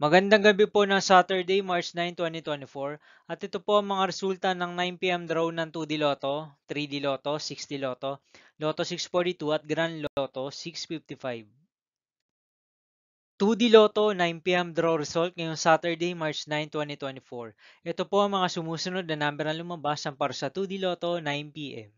Magandang gabi po ng Saturday, March 9, 2024. At ito po ang mga resulta ng 9 p.m. draw ng 2D Lotto, 3D Lotto, 6D Lotto, Lotto 642 at Grand Lotto 655. 2D Lotto 9 p.m. draw result ngayong Saturday, March 9, 2024. Ito po ang mga sumusunod na number na lumabas para sa 2D Lotto 9 p.m.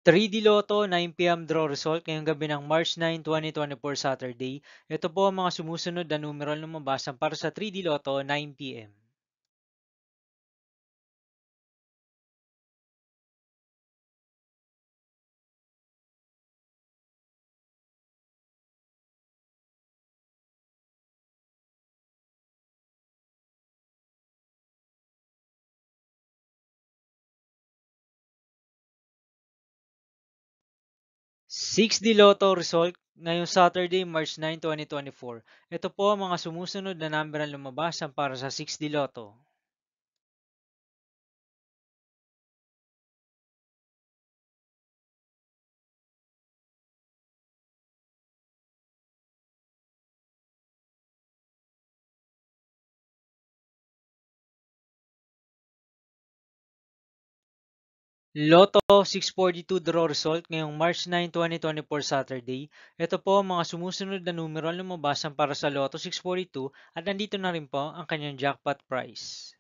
3D Lotto 9 p.m. draw result ngayong gabi ng March 9, 2024 Saturday. Ito po ang mga sumusunod na numero na lumabas para sa 3D Lotto 9 p.m. 6D Lotto result ngayong Saturday, March 9, 2024. Ito po ang mga sumusunod na number na lumabas para sa 6D Lotto. Lotto 642 draw result ngayong March 9, 2024 Saturday. Ito po ang mga sumusunod na numero na lumabas para sa Lotto 642 at nandito na rin po ang kanyang jackpot price.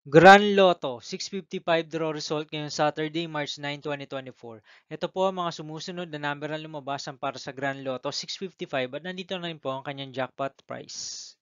Grand Lotto 655 draw result ngayong Saturday, March 9, 2024. Ito po ang mga sumusunod na number na lumabas para sa Grand Lotto 655 at nandito na rin po ang kanyang jackpot price.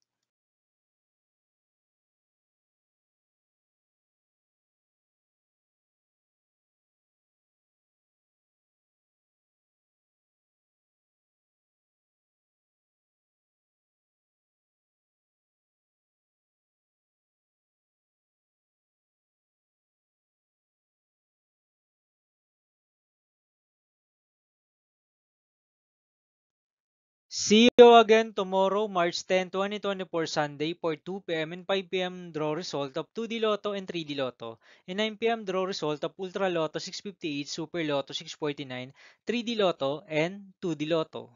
See you again tomorrow, March 10, 2024 Sunday for 2 p.m. and 5 p.m. draw result of 2D Lotto and 3D Lotto, and 9 p.m. draw result of Ultra Lotto 658, Super Lotto 649, 3D Lotto, and 2D Lotto.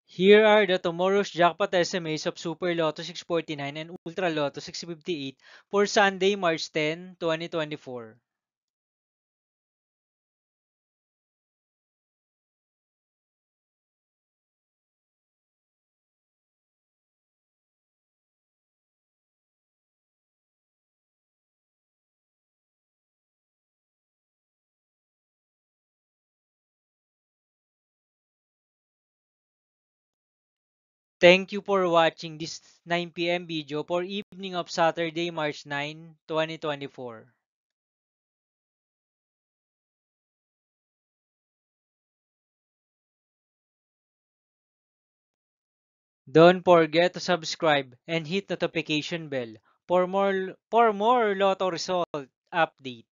Here are the tomorrow's jackpot estimates of Super Lotto 649 and Ultra Lotto 658 for Sunday, March 10, 2024. Thank you for watching this 9 p.m. video for evening of Saturday, March 9, 2024. Don't forget to subscribe and hit notification bell for more Lotto result update.